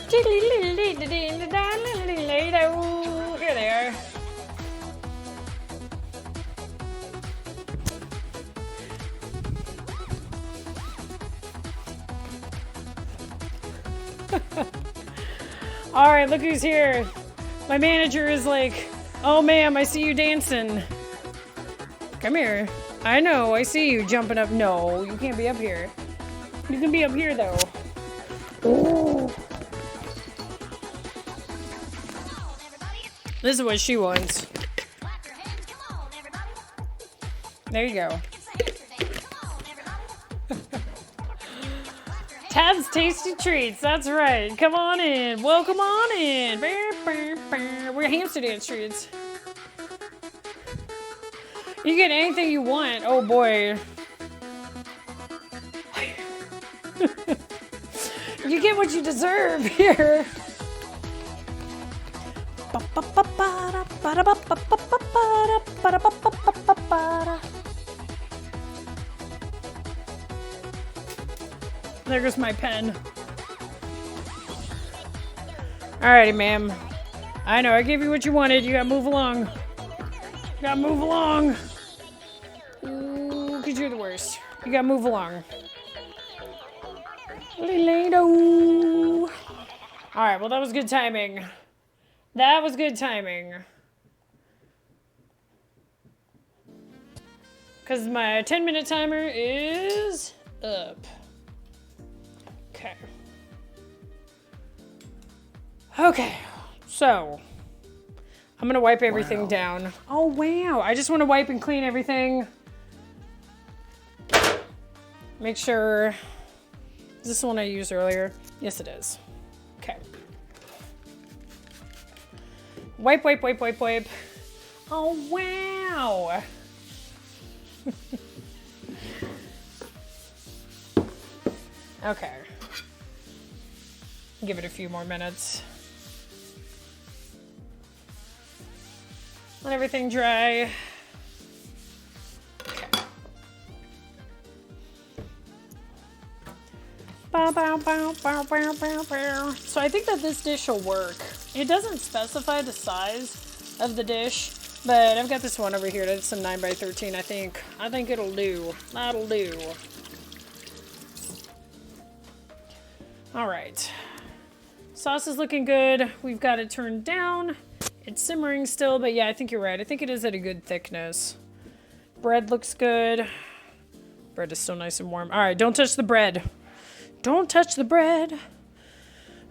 Here they are. All right, look who's here. My manager is like, oh ma'am, I see you dancing. Come here. I know, I see you jumping up. No, you can't be up here. You can be up here though. Ooh. This is what she wants. There you go. Tab's Tasty Treats, that's right. Come on in. Welcome on in. We're hamster dance treats. You get anything you want. Oh boy. You get what you deserve here. There goes my pen. Alrighty, ma'am. I know, I gave you what you wanted. You gotta move along. You gotta move along. Ooh, cause you're the worst. You gotta move along. Alright, well that was good timing. That was good timing. Cause my 10-minute timer is up. Okay. Okay, so I'm gonna wipe everything down. Oh wow, I just wanna wipe and clean everything. Make sure, is this the one I used earlier? Yes it is. Okay. Wipe, wipe, wipe, wipe, wipe. Oh wow. Okay. Give it a few more minutes. Let everything dry. Okay. Bow, bow, bow, bow, bow, bow, bow. So I think that this dish will work. It doesn't specify the size of the dish, but I've got this one over here that's a 9x13, I think. I think it'll do. That'll do. All right. Sauce is looking good. We've got it turned down. It's simmering still, but yeah, I think you're right. I think it is at a good thickness. Bread looks good. Bread is still nice and warm. All right, don't touch the bread. Don't touch the bread.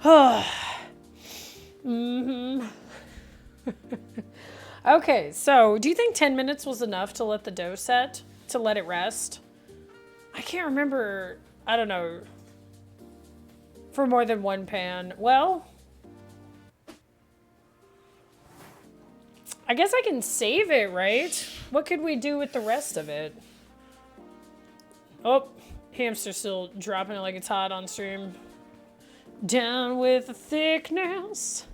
Oh. Okay, so do you think 10 minutes was enough to let the dough set? To let it rest? I can't remember. I don't know. For more than one pan. Well, I guess I can save it, right? What could we do with the rest of it? Oh, hamster's still dropping it like it's hot on stream. Down with the thickness.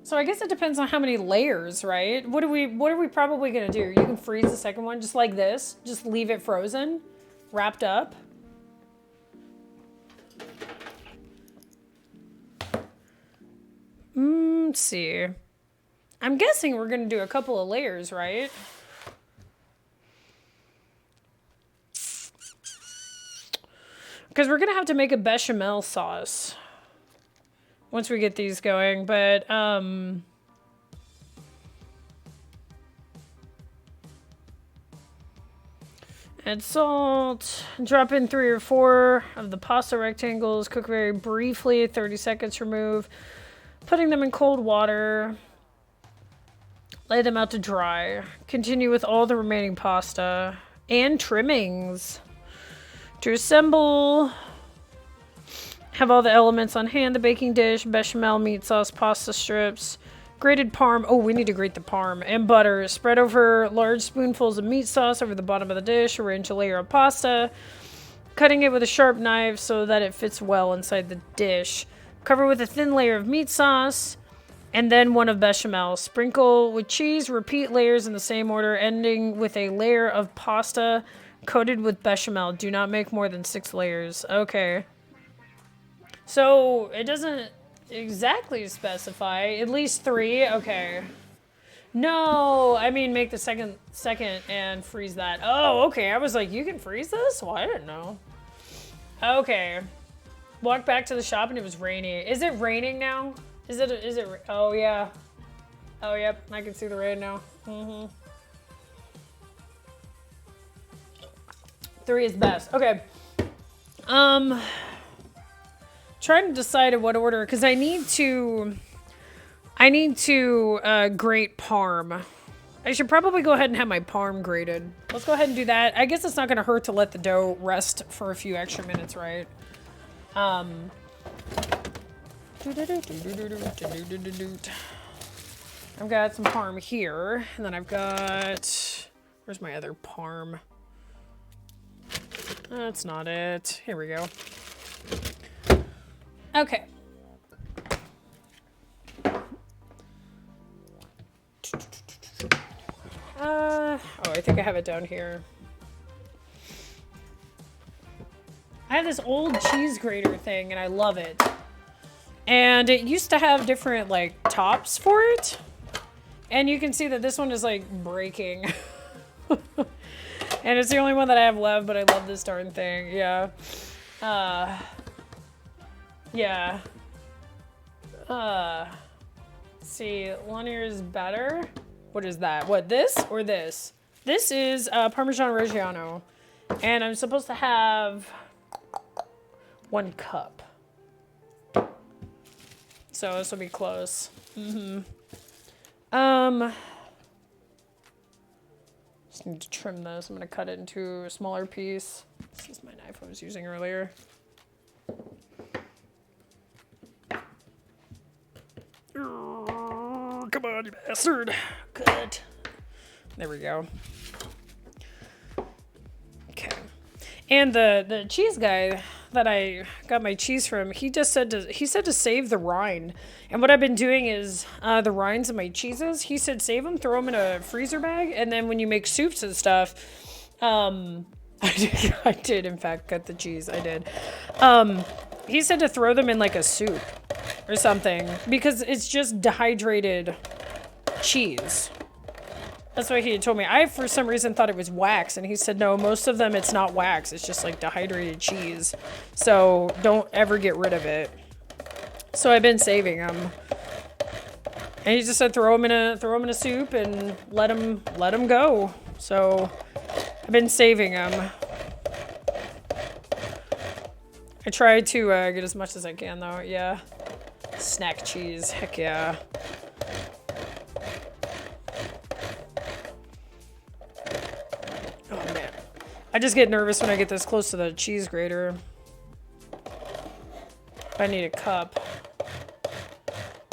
So I guess it depends on how many layers, right? What are we probably gonna do? You can freeze the second one just like this. Just leave it frozen, wrapped up. Let's see. I'm guessing we're gonna do a couple of layers, right? Because we're gonna have to make a bechamel sauce once we get these going, but add salt, drop in 3 or 4 of the pasta rectangles, cook very briefly, 30 seconds, remove. Putting them in cold water. Lay them out to dry. Continue with all the remaining pasta and trimmings. To assemble, have all the elements on hand. The baking dish, bechamel, meat sauce, pasta strips, grated parm. Oh, we need to grate the parm. And butter. Spread over large spoonfuls of meat sauce over the bottom of the dish. Arrange a layer of pasta. Cutting it with a sharp knife so that it fits well inside the dish. Cover with a thin layer of meat sauce, and then one of bechamel. Sprinkle with cheese, repeat layers in the same order, ending with a layer of pasta coated with bechamel. Do not make more than 6 layers. Okay. So it doesn't exactly specify. At least 3. Okay. No, I mean make the second and freeze that. Oh, okay. I was like, you can freeze this? Well, I didn't know. Okay. Walked back to the shop and it was raining. Is it raining now? Is it? Oh yeah. Oh yep. I can see the rain now. 3 is best. Okay. Trying to decide in what order because I need to grate parm. I should probably go ahead and have my parm grated. Let's go ahead and do that. I guess it's not going to hurt to let the dough rest for a few extra minutes, right? I've got some parm here, and then I've got... Where's my other parm? That's not it. Here we go. Okay. Oh, I think I have it down here. I have this old cheese grater thing, and I love it. And it used to have different, like, tops for it. And you can see that this one is, like, breaking. And it's the only one that I have left, but I love this darn thing. Yeah. Yeah. See, linear is better. What is that? What, this or this? This is Parmesan Reggiano. And I'm supposed to have 1 cup. So this will be close. Just need to trim this. I'm gonna cut it into a smaller piece. This is my knife I was using earlier. Oh, come on, you bastard. Good. There we go. Okay. And the cheese guy that I got my cheese from, he said to save the rind. And what I've been doing is the rinds of my cheeses, he said save them, throw them in a freezer bag, and then when you make soups and stuff, I did in fact cut the cheese. I did. He said to throw them in like a soup or something because it's just dehydrated cheese. That's what he had told me. I, for some reason, thought it was wax, and he said, no, most of them, it's not wax. It's just, like, dehydrated cheese. So don't ever get rid of it. So I've been saving them. And he just said throw them in a soup and let them go. So I've been saving them. I try to get as much as I can, though. Yeah. Snack cheese. Heck yeah. I just get nervous when I get this close to the cheese grater. I need a cup.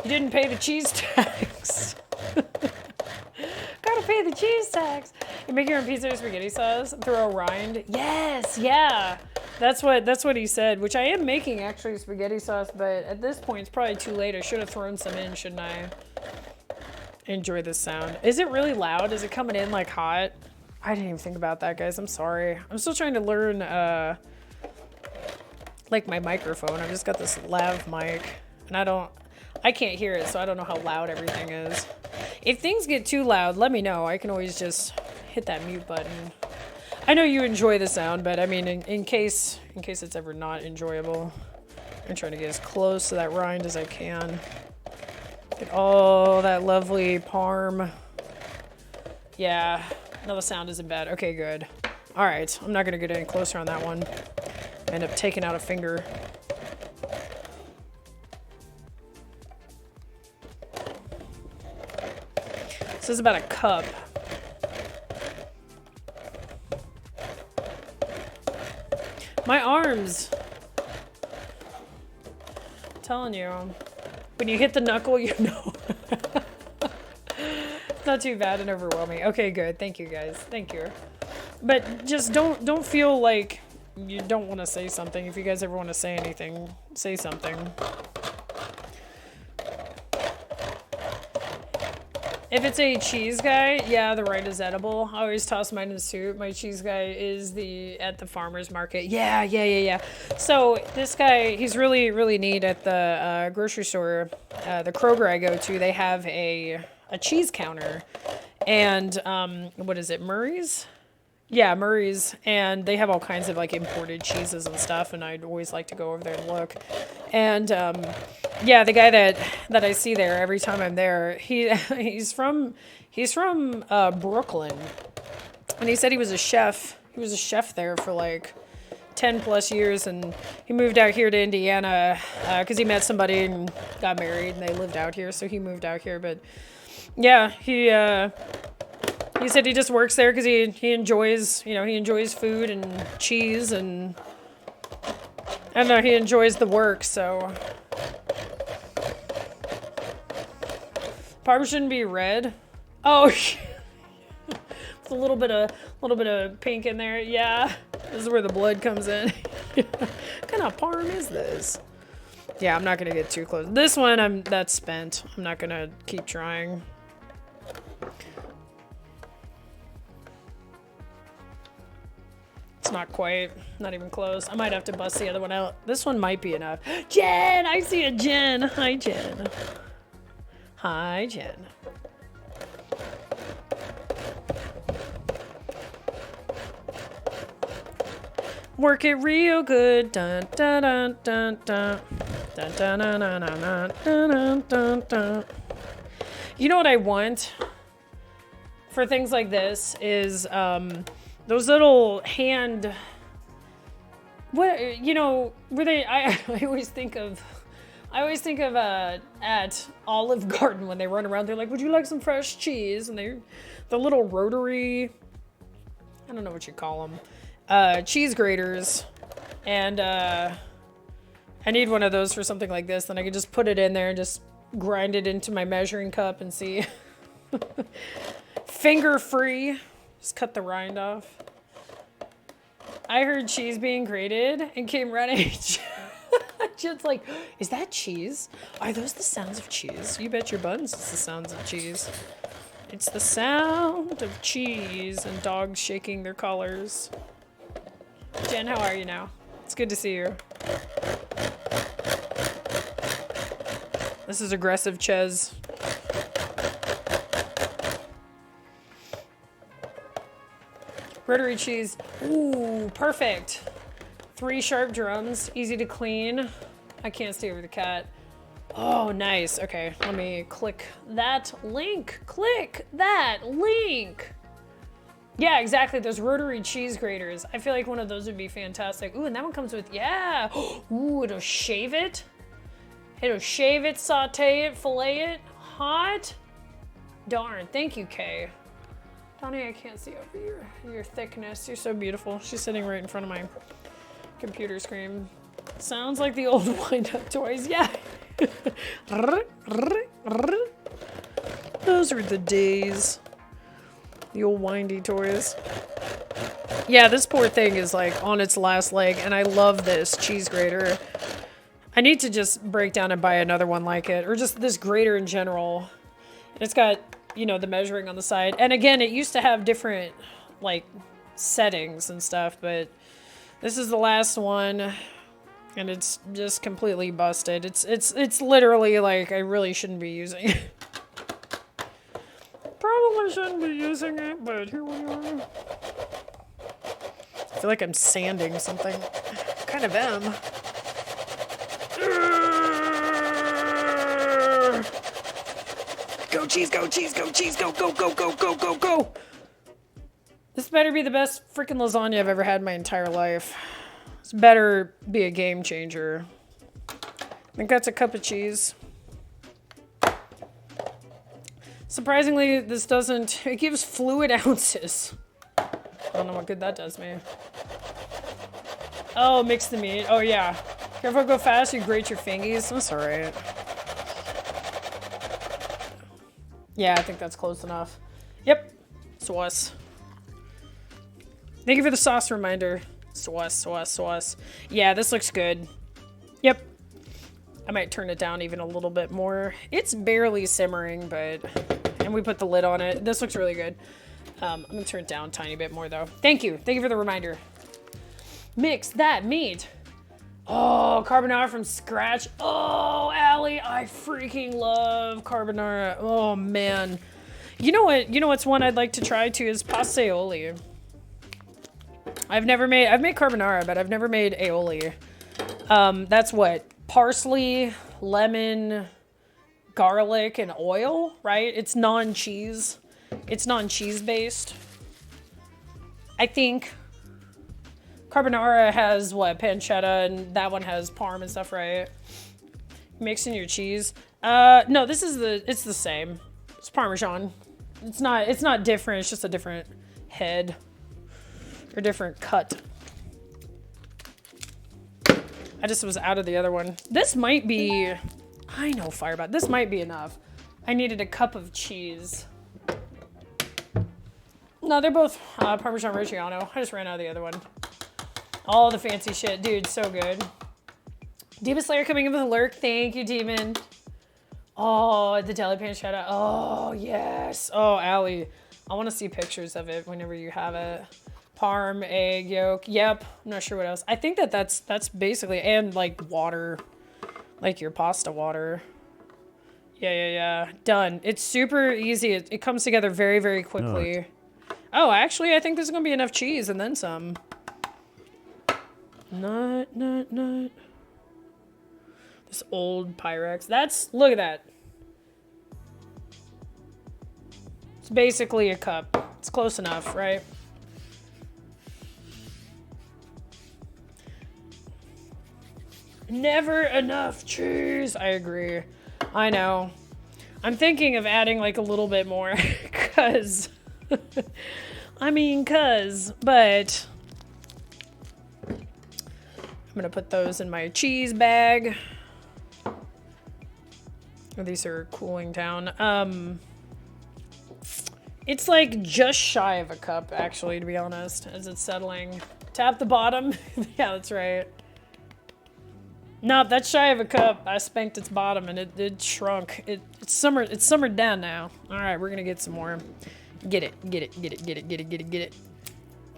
You didn't pay the cheese tax. Gotta pay the cheese tax. You make your own pizza or spaghetti sauce, throw a rind. Yes, yeah. That's what he said, which I am making actually spaghetti sauce, but at this point it's probably too late. I should have thrown some in, shouldn't I? Enjoy this sound. Is it really loud? Is it coming in like hot? I didn't even think about that, guys. I'm sorry. I'm still trying to learn, like, my microphone. I've just got this lav mic, and I can't hear it, so I don't know how loud everything is. If things get too loud, let me know. I can always just hit that mute button. I know you enjoy the sound, but, I mean, in case it's ever not enjoyable, I'm trying to get as close to that rind as I can. Get all that lovely parm. Yeah. No, the sound isn't bad. Okay, good. All right, I'm not gonna get any closer on that one. End up taking out a finger. This is about a cup. My arms. I'm telling you, when you hit the knuckle, you know. Not too bad and overwhelming. Okay, good. Thank you, guys. Thank you. But just don't feel like you don't want to say something. If you guys ever want to say anything, say something. If it's a cheese guy, yeah, the right is edible. I always toss mine in soup. My cheese guy is at the farmer's market. Yeah. So this guy, he's really, really neat at the grocery store. The Kroger I go to, they have a cheese counter. And, what is it, Murray's? Yeah, Murray's, and they have all kinds of like imported cheeses and stuff, and I'd always like to go over there and look. And yeah, the guy that I see there every time I'm there, he's from Brooklyn, and he said he was a chef. He was a chef there for like 10 plus years, and he moved out here to Indiana because he met somebody and got married, and they lived out here, so he moved out here. But yeah, he said he just works there because he enjoys, he enjoys food and cheese, and I don't know, he enjoys the work, so. Probably shouldn't be red. Oh, it's a little bit of pink in there. Yeah, this is where the blood comes in. What kind of parm is this? Yeah, I'm not gonna get too close. This one, that's spent. I'm not gonna keep trying. It's not quite. Not even close. I might have to bust the other one out. This one might be enough. Jen! I see a Jen. Hi, Jen. Hi, Jen. Work it real good. Dun, dun, dun, dun, dun. Dun, dun, dun, dun, dun, dun, dun, dun. You know what I want for things like this is, those little hand, where they, I always think of at Olive Garden when they run around, they're like, would you like some fresh cheese? And the little rotary, I don't know what you call them, cheese graters. And I need one of those for something like this. Then I can just put it in there and just grind it into my measuring cup and see. Finger free. Just cut the rind off. I heard cheese being grated and came running. Jen's like, is that cheese? Are those the sounds of cheese? You bet your buns it's the sounds of cheese. It's the sound of cheese and dogs shaking their collars. Jen, how are you now? It's good to see you. This is aggressive Ches. Rotary cheese. Ooh, perfect. 3 sharp drums, easy to clean. I can't stay over the cat. Oh, nice. Okay, let me click that link. Click that link. Yeah, exactly. Those rotary cheese graters. I feel like one of those would be fantastic. Ooh, and that one comes with, yeah. Ooh, it'll shave it. It'll shave it, saute it, fillet it. Hot. Darn. Thank you, Kay. Donnie, I can't see over your thickness. You're so beautiful. She's sitting right in front of my computer screen. Sounds like the old wind-up toys. Yeah. Those were the days. The old windy toys. Yeah, this poor thing is like on its last leg, and I love this cheese grater. I need to just break down and buy another one like it, or just this grater in general. And it's got, the measuring on the side. And again, it used to have different, like, settings and stuff, but this is the last one, and it's just completely busted. It's literally like I really shouldn't be using it. Probably shouldn't be using it, but here we are. I feel like I'm sanding something. I kind of am. Go cheese, go cheese, go cheese, go, go, go, go, go, go, go. This better be the best freaking lasagna I've ever had in my entire life. This better be a game changer. I think that's a cup of cheese. Surprisingly, this doesn't, it gives fluid ounces. I don't know what good that does me. Oh, mix the meat. Oh, yeah. Careful, go fast, you grate your fingies. That's alright. Yeah, I think that's close enough. Yep. Sauce. Thank you for the sauce reminder. Sauce, sauce, sauce. Yeah, this looks good. Yep. I might turn it down even a little bit more. It's barely simmering, but... And we put the lid on it. This looks really good. I'm gonna turn it down a tiny bit more though. Thank you for the reminder. Mix that meat. Oh, carbonara from scratch. Oh, Allie, I freaking love carbonara. Oh man. You know what's one I'd like to try too is pasta aioli. I've made carbonara, but I've never made aioli. That's what? Parsley, lemon, garlic, and oil, right? It's non-cheese. It's non-cheese based. I think carbonara has what? Pancetta, and that one has parm and stuff, right? Mixing your cheese. No, it's the same. It's Parmesan. It's not different, it's just a different head. Or different cut. I just was out of the other one. This might be, I know Firebot, this might be enough. I needed a cup of cheese. No, they're both Parmesan Reggiano. I just ran out of the other one. All the fancy shit, dude, so good. Demon Slayer coming in with a lurk. Thank you, Demon. Oh, the deli pancetta. Oh, yes. Oh, Allie, I want to see pictures of it whenever you have it. Parm, egg yolk. Yep. I'm not sure what else. I think that's basically, and like water, like your pasta water. Yeah. Done. It's super easy. It comes together very, very quickly. Right. Oh, actually, I think there's gonna be enough cheese and then some. Nut. This old Pyrex. Look at that. It's basically a cup. It's close enough, right? Never enough cheese. I agree. I know. I'm thinking of adding like a little bit more but I'm gonna put those in my cheese bag. Oh, these are cooling down. It's like just shy of a cup actually, to be honest, as it's settling. Tap the bottom. Yeah, that's right. Nope, that's shy of a cup. I spanked its bottom and it shrunk. It's summered down now. All right, we're gonna get some more. Get it.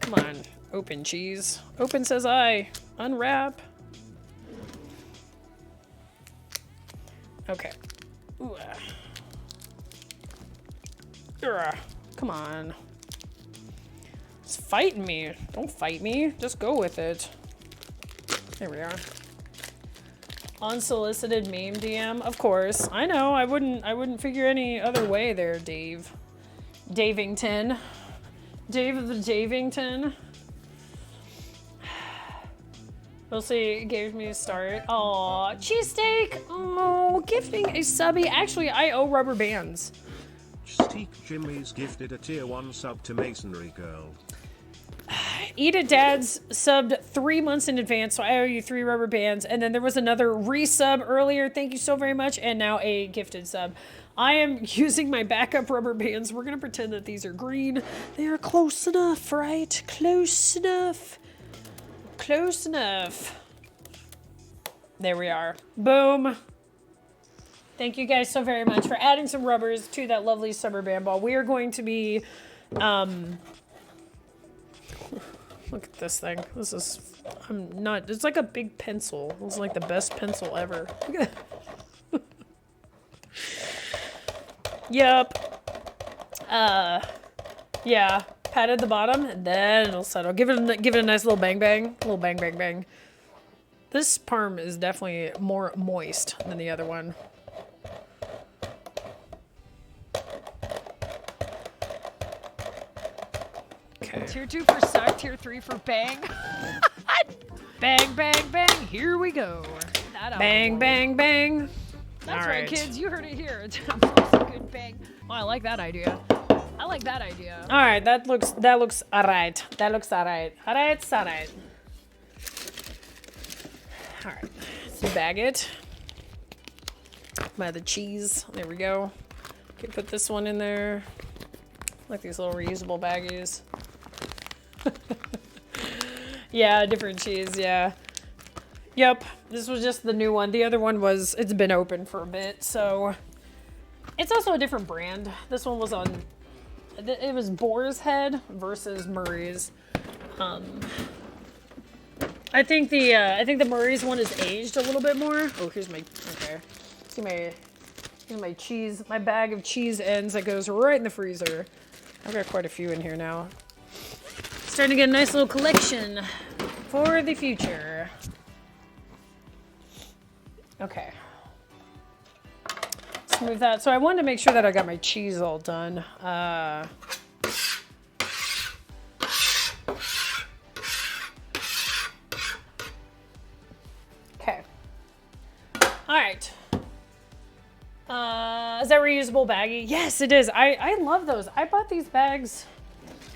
Come on, open cheese. Open says I. Unwrap. Okay. Ooh. Come on. It's fighting me. Don't fight me. Just go with it. There we are. Unsolicited meme DM, of course. I know. I wouldn't figure any other way there, Dave. Davington. Dave of the Davington. We'll see. Gave me a start. Aw, cheesesteak. Oh, gifting a subby. Actually, I owe rubber bands. Steak Jimmy's gifted a tier 1 sub to Masonry Girl. Eat It Dad's subbed 3 months in advance, so I owe you 3 rubber bands. And then there was another resub earlier. Thank you so very much. And now a gifted sub. I am using my backup rubber bands. We're going to pretend that these are green. They are close enough, right? Close enough. Close enough. There we are. Boom. Thank you guys so very much for adding some rubbers to that lovely summer band ball. We are going to be... Look at this thing. This is... It's like a big pencil. It's like the best pencil ever. Look at that. Yep. Yeah. Pat at the bottom, and then it'll settle. Give it a nice little bang bang. A little bang bang bang. This parm is definitely more moist than the other one. Okay. Tier 2 for suck, tier 3 for bang. Bang, bang, bang. Here we go. Bang, bang, bang. That's all right, kids. You heard it here. Good bang. Oh, I like that idea. I like that idea. All right, that looks all right. That looks all right. All right, it's all right. All right, let's bag it. By the cheese. There we go. Okay, put this one in there. Like these little reusable baggies. Yeah, different cheese, yeah. Yep, this was just the new one. The other one it's been open for a bit, so It's also a different brand. This one was on, it was Boar's Head versus Murray's. I think the Murray's one is aged a little bit more. Oh, here's my, okay. Here's my cheese, my bag of cheese ends that goes right in the freezer. I've got quite a few in here now. Starting to get a nice little collection for the future. Okay. Let's move that. So I wanted to make sure that I got my cheese all done. Okay. All right. Is that reusable baggie? Yes, it is. I love those. I bought these bags.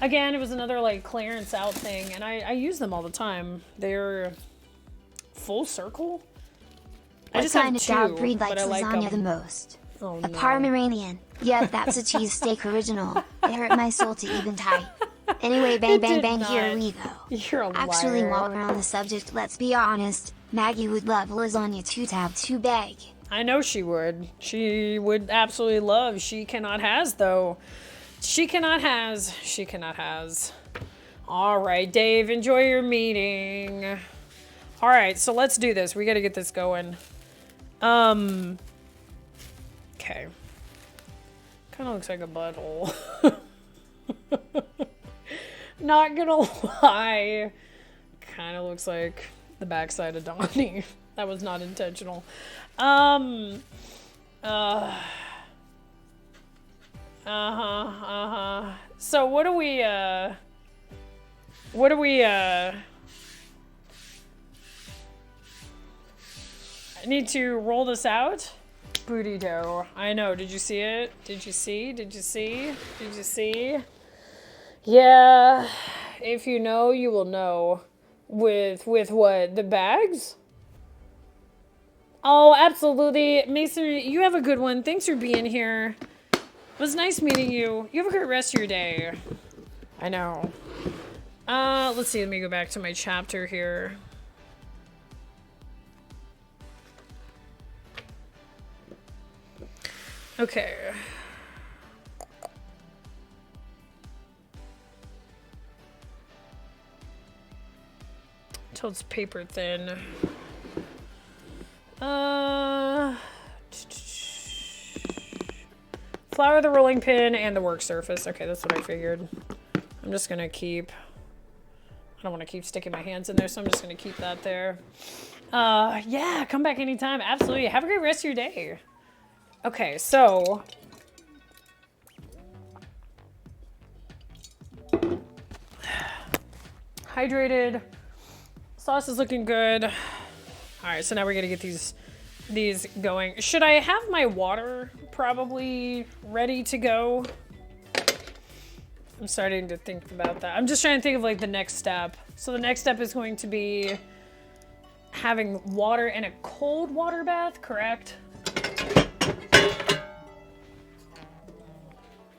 Again, it was another like clearance out thing, and I use them all the time. They're full circle. I just kind have of two, dog breed but likes I like lasagna them. the most? Oh, A no. Pomeranian. Yeah, that's a cheesesteak original. It hurt my soul to even type. Anyway, bang, It bang, did bang, not. here we go. You're a liar. Actually, while we're on the subject, let's be honest. Maggie would love lasagna 2 bag. I know she would. She would absolutely love. She cannot has, though. She cannot has. She cannot has. All right, Dave, enjoy your meeting. All right, so let's do this. We got to get this going. Okay. Kind of looks like a butthole. Not gonna lie. Kind of looks like the backside of Donnie. That was not intentional. So what do we, I need to roll this out? Booty dough. I know. Did you see it? Did you see? Did you see? Did you see? Yeah. If you know, you will know. With what? The bags? Oh, absolutely. Mason, you have a good one. Thanks for being here. It was nice meeting you. You have a great rest of your day. I know. Let's see. Let me go back to my chapter here. Okay. Till it's paper thin. Flour the rolling pin and the work surface. Okay, that's what I figured. I'm just gonna keep, I don't want to keep sticking my hands in there, so I'm just gonna keep that there. Yeah, come back anytime. Absolutely. Have a great rest of your day. Okay, so hydrated. Sauce is looking good. All right, so now we're gonna get these going. Should I have my water probably ready to go? I'm starting to think about that. I'm just trying to think of like the next step. So the next step is going to be having water in a cold water bath, correct?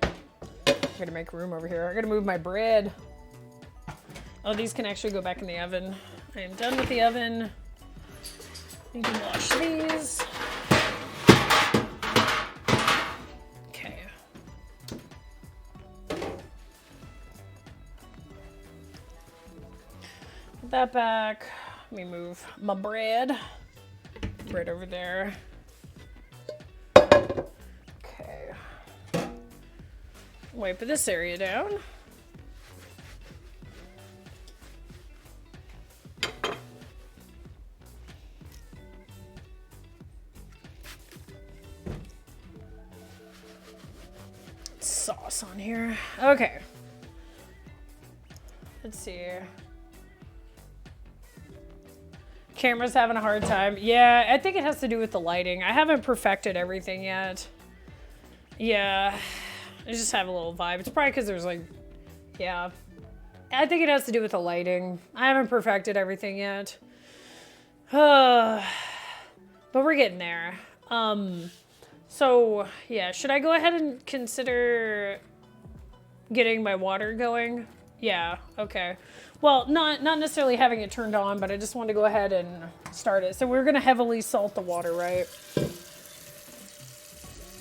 I'm gonna make room over here. I gotta move my bread. Oh, these can actually go back in the oven. I am done with the oven. Need to wash these. Okay. Put that back. Let me move my bread. Bread over there. Okay. Wipe this area down. Sauce on here. Okay. Let's see. Camera's having a hard time. Yeah, I think it has to do with the lighting. I haven't perfected everything yet. Yeah, I just have a little vibe. It's probably because there's like, yeah. I think it has to do with the lighting. I haven't perfected everything yet. But we're getting there. So, yeah, should I go ahead and consider getting my water going? Yeah, okay. Well, not necessarily having it turned on, but I just want to go ahead and start it. So we're going to heavily salt the water, right?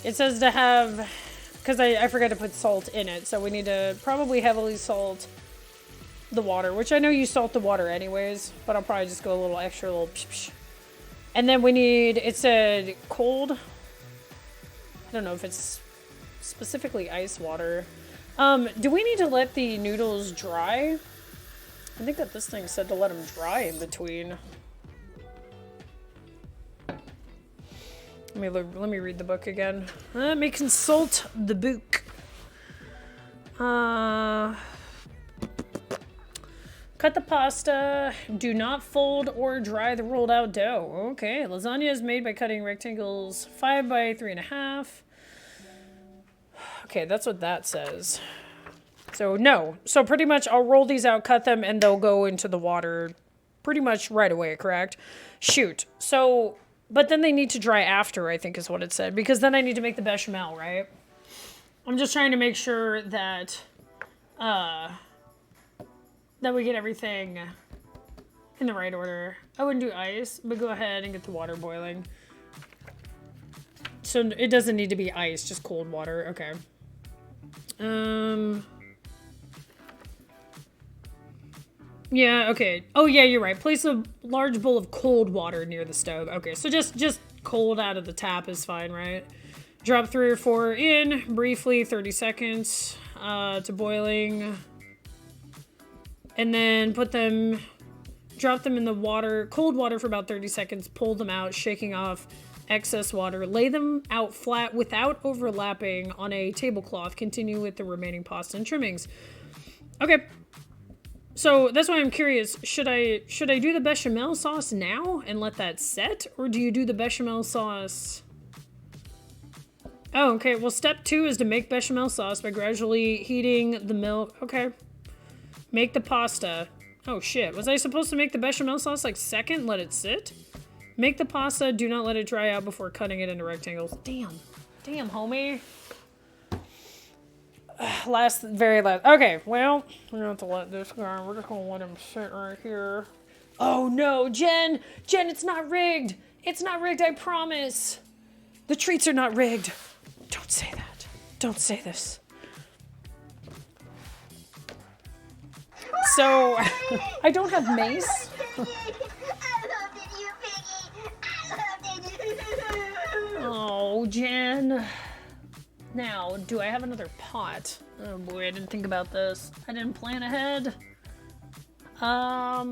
It says to have, because I forgot to put salt in it, so we need to probably heavily salt the water, which I know you salt the water anyways, but I'll probably just go a little extra, little psh psh. And then we need, it said cold. I don't know if it's specifically ice water. Do we need to let the noodles dry? I think that this thing said to let them dry in between. Let me read the book again. Let me consult the book. Cut the pasta. Do not fold or dry the rolled out dough. Okay. Lasagna is made by cutting rectangles 5 by 3.5. Okay, that's what that says. So no. So pretty much I'll roll these out, cut them, and they'll go into the water pretty much right away, correct? Shoot. So, but then they need to dry after, I think is what it said, because then I need to make the bechamel, right? I'm just trying to make sure that that we get everything in the right order. I wouldn't do ice, but go ahead and get the water boiling. So it doesn't need to be ice, just cold water. Okay. Yeah, okay. Oh yeah, you're right. Place a large bowl of cold water near the stove. Okay, so just cold out of the tap is fine, right? Drop 3 or 4 in briefly, 30 seconds to boiling. And then drop them in the water, cold water for about 30 seconds, pull them out, shaking off excess water. Lay them out flat without overlapping on a tablecloth. Continue with the remaining pasta and trimmings. Okay. So that's why I'm curious. Should I do the bechamel sauce now and let that set? Or do you do the bechamel sauce? Oh, okay. Well, step 2 is to make bechamel sauce by gradually heating the milk. Okay. Make the pasta. Oh shit, was I supposed to make the bechamel sauce like second? Let it sit? Make the pasta, do not let it dry out before cutting it into rectangles. Damn, homie. Very last. Okay, well, we're gonna have to let this go. We're just gonna let him sit right here. Oh no, Jen, it's not rigged. It's not rigged, I promise. The treats are not rigged. Don't say that. Don't say this. So, I don't have mace. Oh, Jen. Now, do I have another pot? Oh boy, I didn't think about this. I didn't plan ahead. I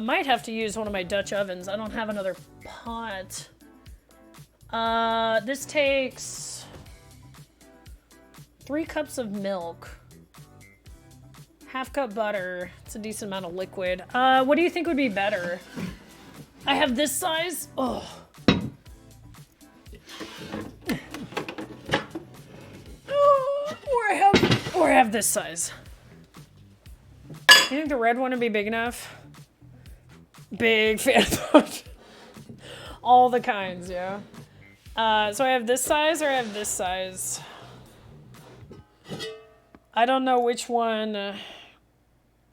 might have to use one of my Dutch ovens. I don't have another pot. This takes 3 cups of milk. Half cup butter. It's a decent amount of liquid. What do you think would be better? I have this size. Oh. Or I have this size. You think the red one would be big enough? Big fan of all the kinds, yeah. So I have this size or I have this size. I don't know which one.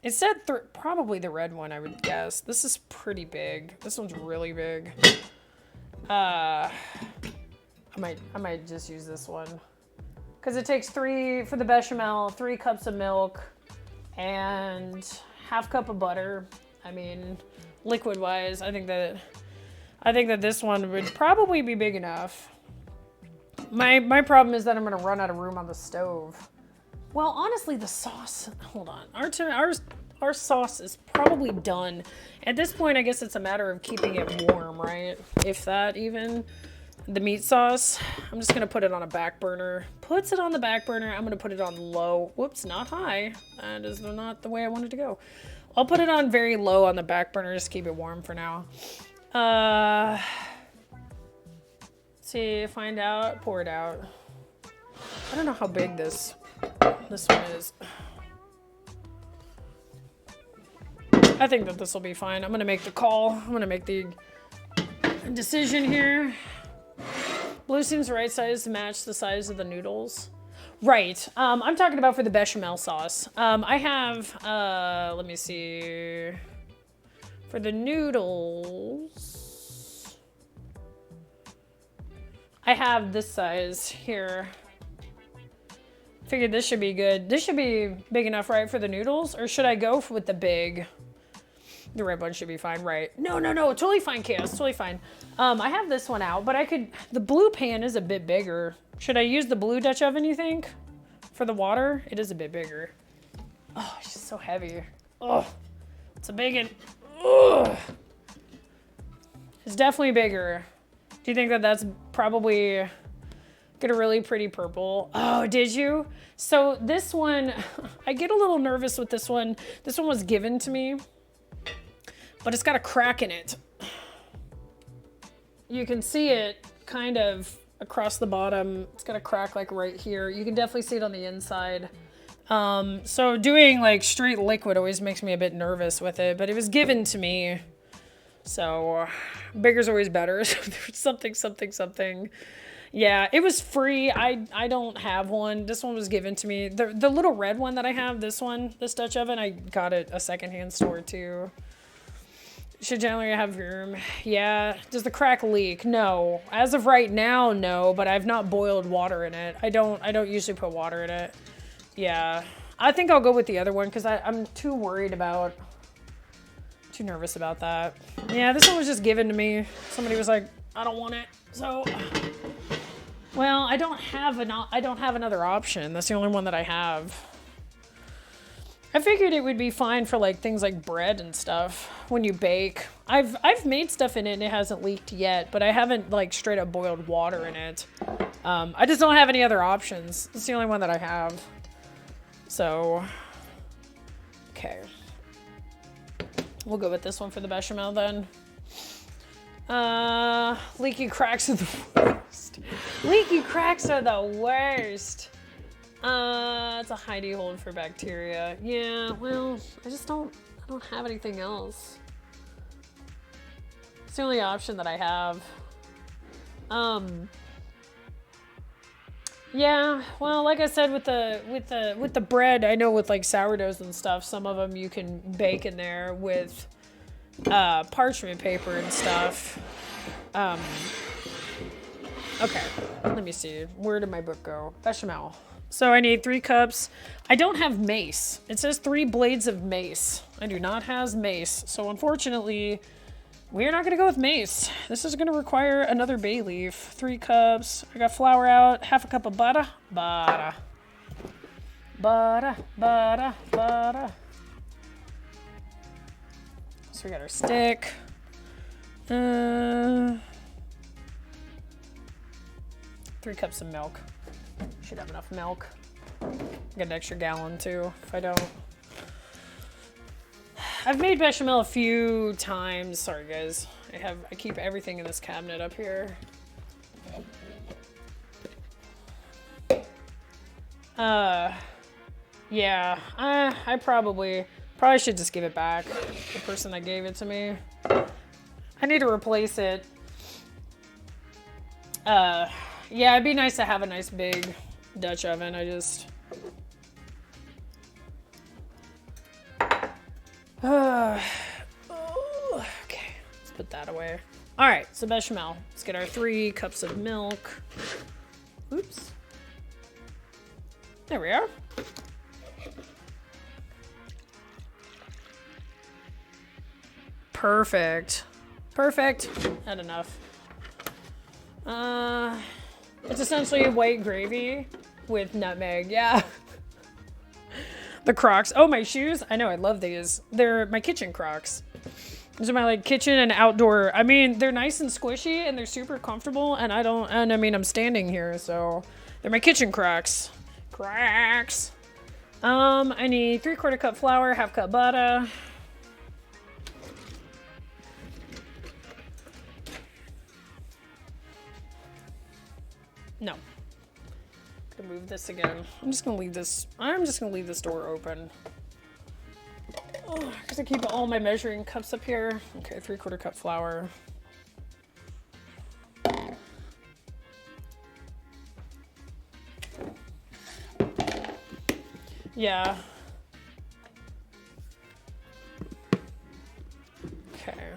It said probably the red one, I would guess. This is pretty big. This one's really big. I might just use this one. Because it takes 3 for the bechamel, 3 cups of milk, and half cup of butter. I mean, liquid-wise, I think that this one would probably be big enough. My problem is that I'm gonna run out of room on the stove. Well, honestly, the sauce. Hold on, our sauce is probably done. At this point, I guess it's a matter of keeping it warm, right? If that even. The meat sauce, I'm just gonna put it on a back burner. Puts it on the back burner. I'm gonna put it on low. Whoops, not high. That is not the way I wanted to go. I'll put it on very low on the back burner, just keep it warm for now. See, find out, pour it out. I don't know how big this one is. I think that this will be fine. I'm gonna make the call. I'm gonna make the decision here. Blue seems the right size to match the size of the noodles. Right. I'm talking about for the bechamel sauce. I have, let me see. For the noodles. I have this size here. Figured this should be good. This should be big enough, right, for the noodles? Or should I go with the big? The red one should be fine, right? No, totally fine, Chaos, totally fine. I have this one out, but I could, the blue pan is a bit bigger. Should I use the blue Dutch oven, you think? For the water? It is a bit bigger. Oh, it's just so heavy. Oh, it's a big one. Oh, it's definitely bigger. Do you think that that's probably get a really pretty purple? Oh, did you? So this one, I get a little nervous with this one. This one was given to me, but it's got a crack in it. You can see it kind of across the bottom. It's got a crack like right here. You can definitely see it on the inside. So doing like straight liquid always makes me a bit nervous with it, but it was given to me. So bigger's always better. So there's something. Yeah, it was free. I don't have one. This one was given to me. The little red one that I have, this Dutch oven, I got at a secondhand store too. Should generally have room. Yeah. Does the crack leak? No. As of right now, no, but I've not boiled water in it. I don't usually put water in it. Yeah. I think I'll go with the other one because I'm too nervous about that. Yeah, this one was just given to me. Somebody was like, I don't want it. So, well, I don't have another option. That's the only one that I have. I figured it would be fine for like things like bread and stuff when you bake. I've made stuff in it and it hasn't leaked yet, but I haven't like straight up boiled water in it. I just don't have any other options. It's the only one that I have. So, okay. We'll go with this one for the bechamel then. Leaky cracks are the worst. Leaky cracks are the worst. It's a hidey hole for bacteria. Yeah, well, I don't have anything else. It's the only option that I have. Yeah, well, like I said, with the bread, I know with like sourdoughs and stuff, some of them you can bake in there with parchment paper and stuff. Okay, let me see. Where did my book go? Bechamel. So I need 3 cups. I don't have mace. It says 3 blades of mace. I do not have mace. So unfortunately, we're not going to go with mace. This is going to require another bay leaf. 3 cups. I got flour out. Half a cup of butter. Butter. So we got our stick. 3 cups of milk. Should have enough milk. Get an extra gallon too, if I don't. I've made bechamel a few times. Sorry guys. I keep everything in this cabinet up here. Yeah. I probably should just give it back. The person that gave it to me. I need to replace it. Yeah, it'd be nice to have a nice big Dutch oven. Okay, let's put that away. All right, so bechamel. Let's get our 3 cups of milk. Oops. There we are. Perfect. Not enough. It's essentially white gravy with nutmeg. Yeah. The Crocs. Oh, my shoes. I know. I love these. They're my kitchen Crocs. These are my like kitchen and outdoor. I mean, they're nice and squishy and they're super comfortable. And I mean, I'm standing here, so they're my kitchen Crocs. Crocs. I need 3/4 cup flour, 1/2 cup butter. No. Gonna move this again. I'm just gonna leave this door open. Oh, because I keep all my measuring cups up here. Okay, 3/4 cup flour. Yeah. Okay.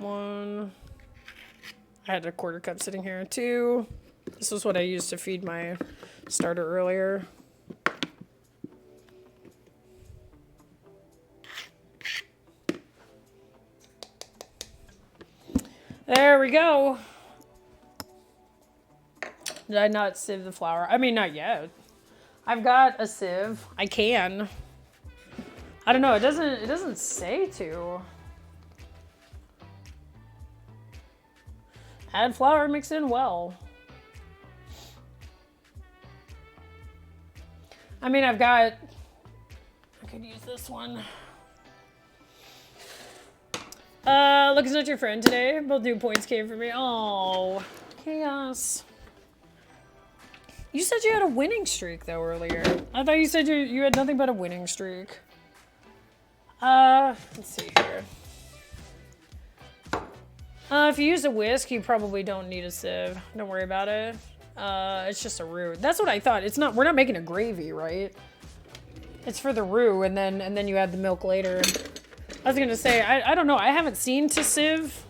1. I had a quarter cup sitting here. 2. This is what I used to feed my starter earlier. There we go. Did I not sieve the flour? I mean, not yet. I've got a sieve. I can. I don't know. It doesn't say to. Add flour, mix in well. I mean, I could use this one. Look, it's not your friend today. Both new points came for me. Oh, chaos. You said you had a winning streak, though, earlier. I thought you said you had nothing but a winning streak. Let's see here. If you use a whisk, you probably don't need a sieve. Don't worry about it. It's just a roux. That's what I thought. It's not. We're not making a gravy, right? It's for the roux, and then you add the milk later. I was gonna say, I don't know. I haven't seen to sieve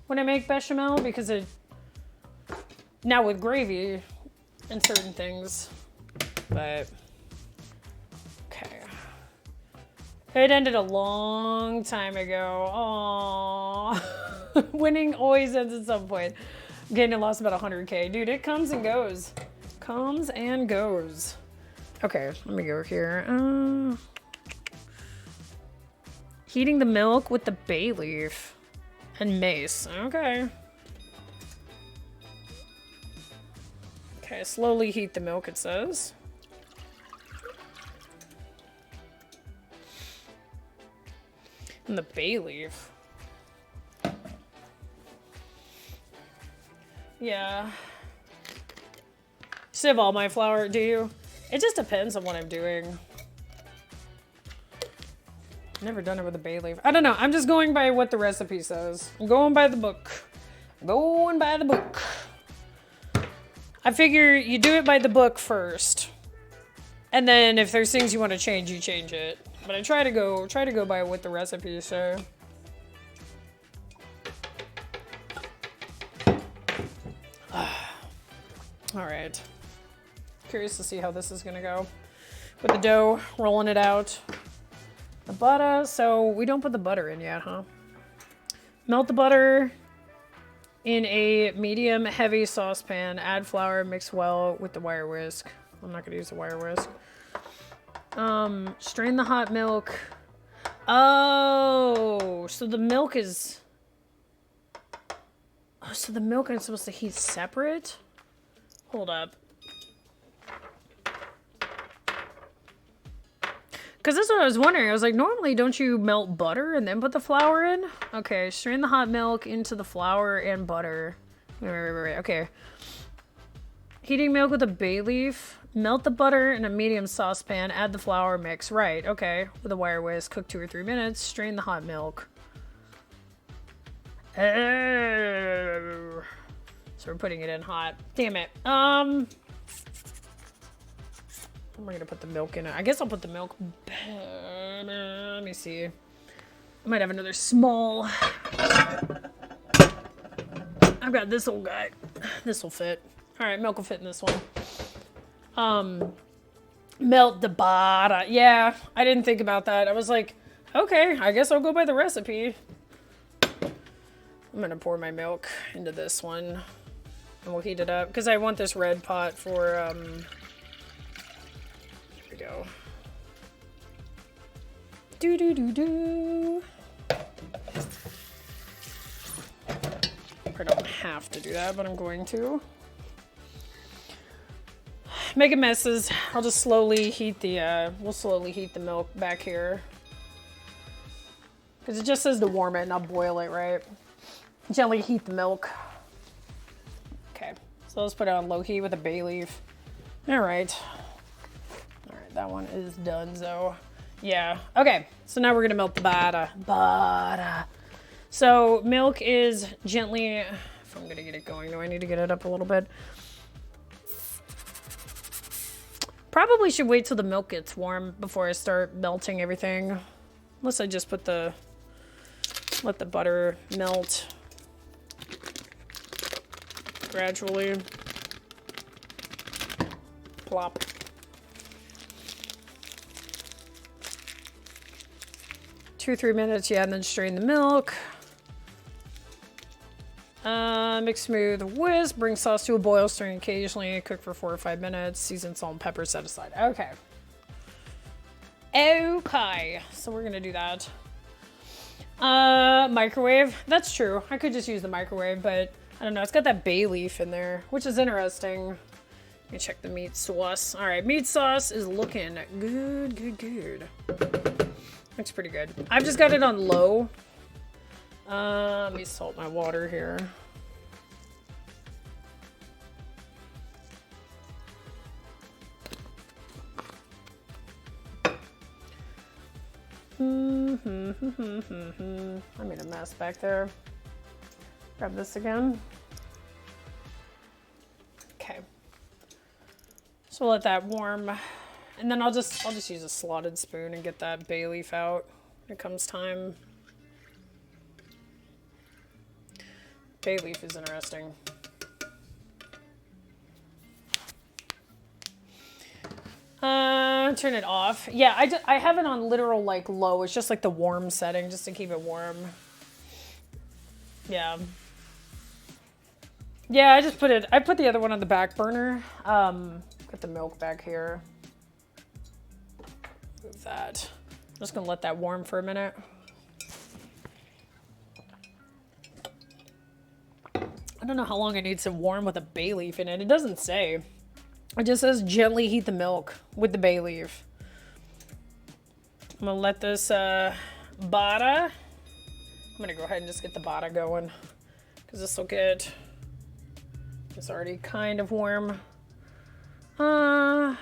when I make bechamel because it. Now with gravy and certain things, but okay. It ended a long time ago. Aww. Winning always ends at some point. Gained and lost about 100K. Dude, it comes and goes. Comes and goes. Okay, let me go here. Heating the milk with the bay leaf and mace. Okay. Okay, slowly heat the milk, it says. And the bay leaf. Yeah. Sieve all my flour, do you? It just depends on what I'm doing. Never done it with a bay leaf. I don't know. I'm just going by what the recipe says. I'm going by the book. Going by the book. I figure you do it by the book first. And then if there's things you want to change, you change it. But I try to go by what the recipe say. All right. Curious to see how this is gonna go. With the dough, rolling it out. The butter, so we don't put the butter in yet, huh? Melt the butter in a medium heavy saucepan. Add flour, mix well with the wire whisk. I'm not gonna use the wire whisk. Strain the hot milk. Oh, so the milk is... Oh, so the milk is supposed to heat separate? Hold up. Because that's what I was wondering. I was like, normally don't you melt butter and then put the flour in? Okay, strain the hot milk into the flour and butter. Wait. Okay. Heating milk with a bay leaf. Melt the butter in a medium saucepan. Add the flour mix. Right, okay. With a wire whisk. Cook 2 or 3 minutes. Strain the hot milk. Oh. So we're putting it in hot. Damn it. Am I gonna put the milk in it? I guess I'll put the milk. Let me see. I might have another small. I've got this old guy. This will fit. All right, milk will fit in this one. Melt the butter. Yeah, I didn't think about that. I was like, okay, I guess I'll go by the recipe. I'm gonna pour my milk into this one, and we'll heat it up because I want this red pot for go. Do. I don't have to do that, but I'm going to. Making messes. I'll just slowly heat the, we'll slowly heat the milk back here. Because it just says to warm it, not boil it, right? Gently heat the milk. Okay, so let's put it on low heat with a bay leaf. All right. That one is done, so yeah. Okay, so now we're gonna melt the butter. So milk is gently, if I'm gonna get it going, do I need to get it up a little bit? Probably should wait till the milk gets warm before I start melting everything. Unless I just let the butter melt. gradually. Plop. Two, 3 minutes, yeah, and then strain the milk. Mix smooth whisk, bring sauce to a boil, stirring occasionally, cook for 4 or 5 minutes, season, salt, and pepper, set aside. Okay. Okay, so we're gonna do that. Microwave, that's true. I could just use the microwave, but I don't know, it's got that bay leaf in there, which is interesting. Let me check the meat sauce. All right, meat sauce is looking good, good, good. Looks pretty good. I've just got it on low. Let me salt my water here. I made a mess back there. Grab this again. Okay. So we'll let that warm. And then I'll just use a slotted spoon and get that bay leaf out when it comes time. Bay leaf is interesting. Turn it off. Yeah, I have it on literal like low. It's just like the warm setting just to keep it warm. Yeah. Yeah, I put the other one on the back burner. Got the milk back here. Move that. I'm just gonna let that warm for a minute. I don't know how long it needs to warm with a bay leaf in it. It doesn't say. It just says gently heat the milk with the bay leaf. I'm gonna let this bada. I'm gonna go ahead and just get the bada going because this will get. It's already kind of warm. Add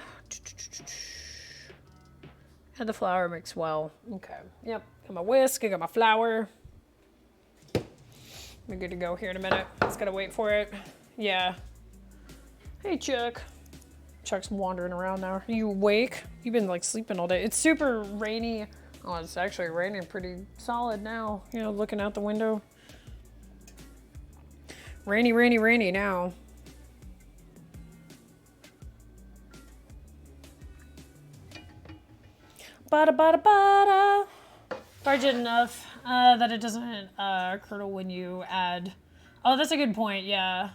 the flour mix well. Okay. Yep. Got my whisk. I got my flour. We're good to go here in a minute. Just gotta wait for it. Yeah. Hey, Chuck. Chuck's wandering around now. Are you awake? You've been like sleeping all day. It's super rainy. Oh, it's actually raining pretty solid now. You know, looking out the window. Rainy, rainy, rainy now. Bada, bada, bada. Barge enough that it doesn't curdle when you add. Oh, that's a good point. Yeah.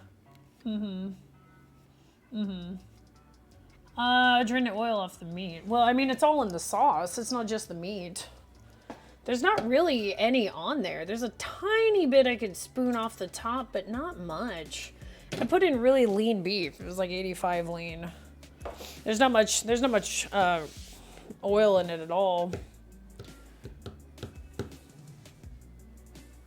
Drain the oil off the meat. Well, I mean, it's all in the sauce. It's not just the meat. There's not really any on there. There's a tiny bit I could spoon off the top, but not much. I put in really lean beef. It was like 85 lean. There's not much oil in it at all.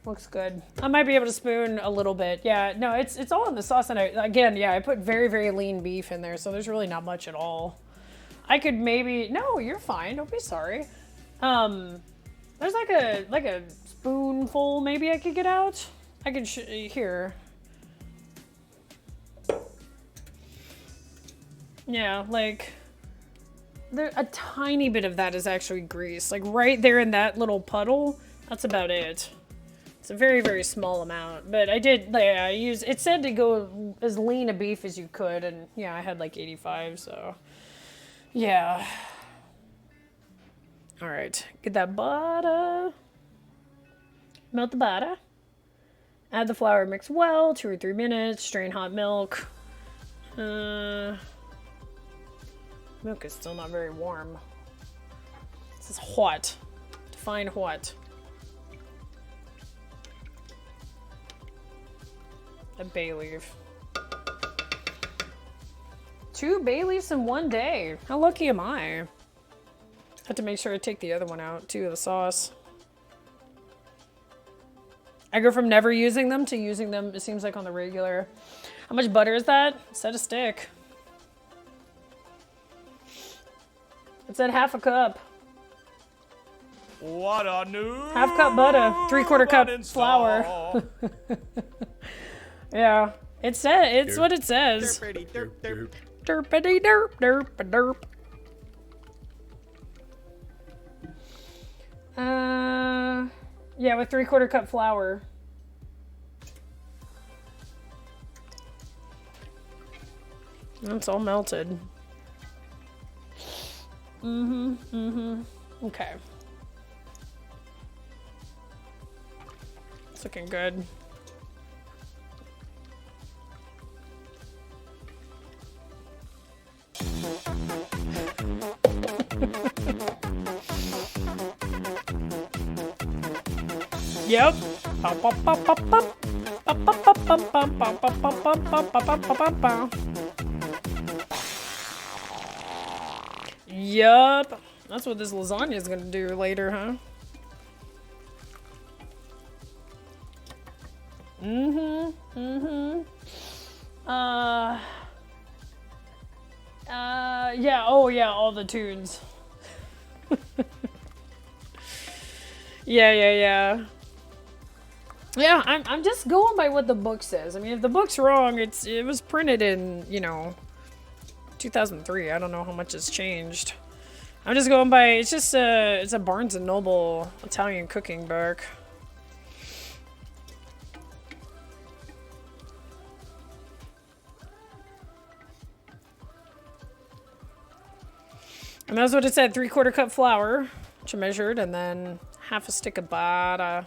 Looks good. I might be able to spoon a little bit. Yeah, no, it's all in the sauce. And I put very, very lean beef in there, so there's really not much at all. I could maybe, no, you're fine. Don't be sorry. There's like a spoonful maybe I could get out. I could, here. Yeah, like, a tiny bit of that is actually grease. Like right there in that little puddle, that's about it. It's a very, very small amount, but I did, yeah, it said to go as lean a beef as you could, and yeah, I had like 85, so yeah. All right, get that butter. Melt the butter. Add the flour, mix well, 2 or 3 minutes, strain hot milk. Milk is still not very warm. This is hot. Define hot. A bay leaf. 2 bay leaves in one day. How lucky am I? Have to make sure I take the other one out too, the sauce. I go from never using them to using them, it seems like, on the regular. How much butter is that? Set a stick. It said half a cup. What a new Half cup butter, 3/4 cup flour. Yeah, it said, it's what it says. Derpity derp derp. Derpity derp derp derp. Yeah, with 3/4 cup flour. It's all melted. Okay. It's looking good. Yep. Yup. That's what this lasagna is gonna do later, huh? Yeah, oh yeah, all the tunes. Yeah. Yeah, I'm just going by what the book says. I mean, if the book's wrong, it was printed in, 2003. I don't know how much has changed. I'm just going by, it's a Barnes & Noble Italian cooking book. And that's what it said, 3/4 cup flour, which I measured, and then half a stick of butter.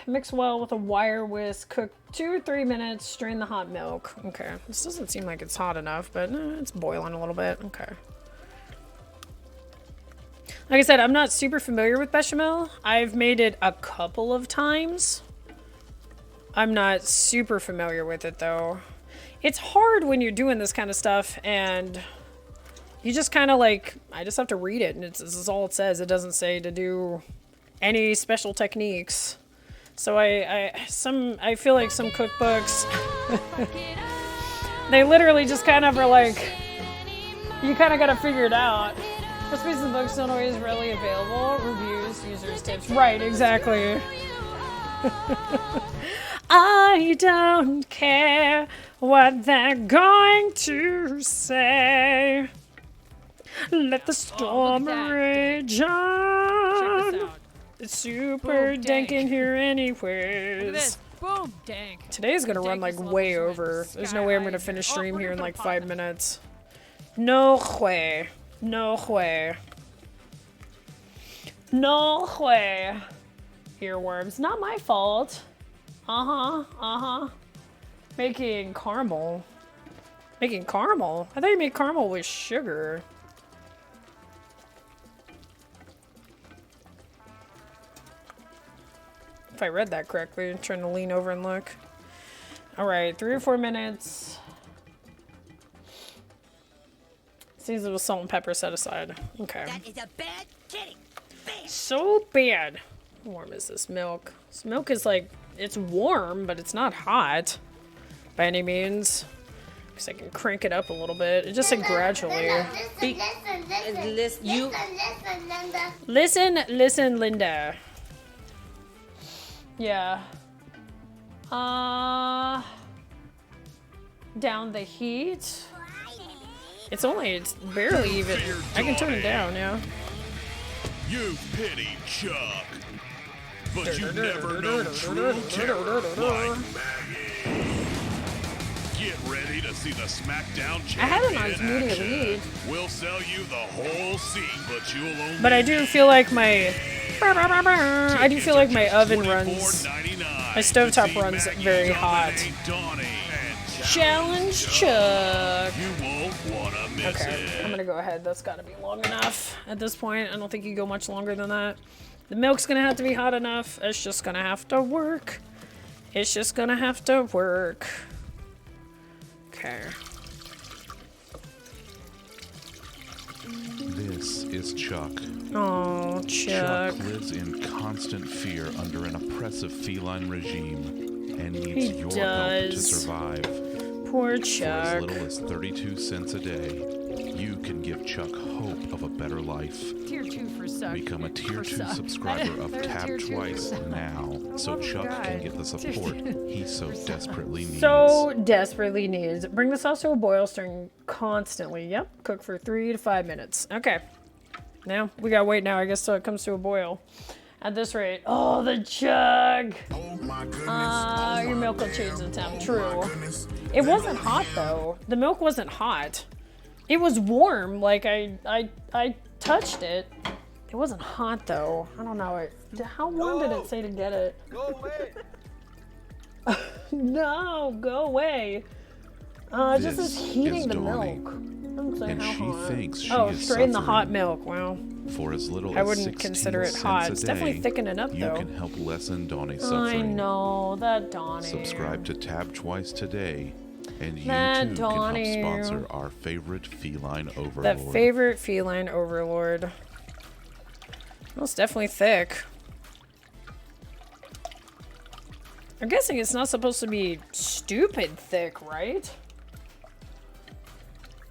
Mix well with a wire whisk. Cook 2 or 3 minutes. Strain the hot milk. Okay, this doesn't seem like it's hot enough, but it's boiling a little bit. Okay. Like I said, I'm not super familiar with bechamel. I've made it a couple of times. I'm not super familiar with it, though. It's hard when you're doing this kind of stuff, and you just kind of like, I just have to read it, and this is all it says. It doesn't say to do any special techniques. So I feel like some cookbooks, they literally just kind of are like, you kind of got to figure it out. Recipes and books don't always readily available. Reviews, users, tips. Right, exactly. I don't care what they're going to say. Let the storm rage on. Check this out. It's super Boom, dank in dank. here Look at anyways. this. Boom, dank. Today's gonna run like Dankest levels way went over. There's sky no way I'm high gonna in finish here. stream we're here in gonna like put a pot 5 in. minutes. No way. No way. No way. Earworms. Not my fault. Making caramel. Making caramel? I thought you made caramel with sugar. If I read that correctly, I'm trying to lean over and look. Alright, 3 or 4 minutes. Season with salt and pepper set aside. Okay. That is a bad kitty. Bam. So bad. How warm is this milk? This milk is like, it's warm, but it's not hot by any means. Because I can crank it up a little bit. It just said gradually. Listen, Linda. Yeah. Down the heat. It's barely even. I can turn it down, yeah. You pity Chuck, but you never know true terror like Maggie. Get ready to see the SmackDown champion. I had a nice meeting of action. meat. We'll sell you the whole scene, but you'll only. But I do feel like my oven runs. My stovetop runs very hot. Challenge Chuck. You won't wanna miss Okay, it. I'm gonna go ahead. That's gotta be long enough at this point. I don't think you go much longer than that. The milk's gonna have to be hot enough. It's just gonna have to work. It's just gonna have to work. Okay. This is Chuck. Oh, Chuck. Chuck lives in constant fear under an oppressive feline regime and needs He your help to does. survive. Poor For as Chuck. little as 32 cents a day, you can give Chuck hope of a better life. Tier 2 for suck. Become a Tier For 2 suck. subscriber of There's Tap Tier 2 for Twice suck. now, so love the Chuck guy. can get the support he so desperately needs. So desperately needs. Bring the sauce to a boil, stirring constantly. Yep. Cook for 3 to 5 minutes. Okay. Now we gotta wait now, I guess, till it comes to a boil. At this rate. Oh, the jug. Oh my goodness. Your milk will change the temp. True. It wasn't hot though. The milk wasn't hot. It was warm. Like I touched it. It wasn't hot though. I don't know. How warm did it say to get it? Go away. No, go away. Just This is heating is the Donnie, milk. Doesn't say and how she hot. thinks she Oh, is straight in the hot suffering. milk. Wow. For as little I as wouldn't 16 consider it cents hot. a It's definitely day, thickening up you though. can help lessen Donnie's I suffering. know that Donnie. Subscribe to Tab Twice today, and you That too Donnie. can help sponsor our favorite feline overlord. That favorite feline overlord. Well, it's definitely thick. I'm guessing it's not supposed to be stupid thick, right?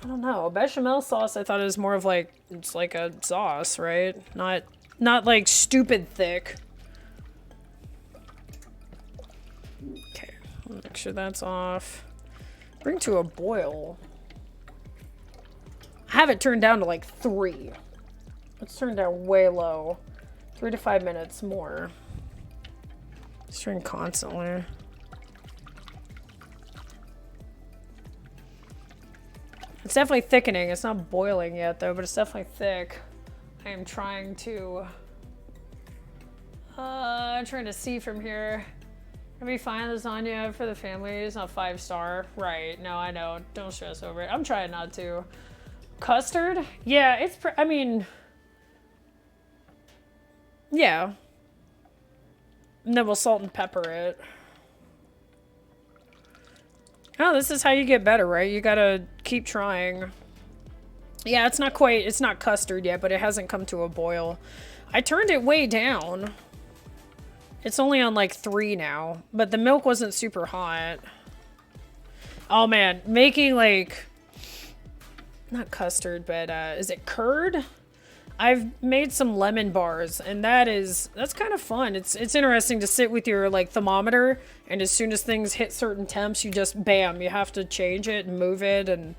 I don't know. Bechamel sauce, I thought it was more of like, it's like a sauce, right? Not like stupid thick. Okay, make sure that's off. Bring to a boil. I have it turned down to like 3. Let's turn down way low. 3 to 5 minutes more. Stirring constantly. It's definitely thickening. It's not boiling yet though, but it's definitely thick. I am trying to see from here. Gonna be fine. Lasagna for the family. It's not 5-star. Right. No, I know. Don't stress over it. I'm trying not to. Custard? Yeah, it's I mean, yeah. And then we'll salt and pepper it. Oh, this is how you get better, right? You gotta keep trying. Yeah, it's not custard yet, but it hasn't come to a boil. I turned it way down. It's only on like 3 now, but the milk wasn't super hot. Oh man, making like, not custard, but is it curd? I've made some lemon bars, and that's kind of fun. It's interesting to sit with your like thermometer, and as soon as things hit certain temps, you just bam, you have to change it and move it. And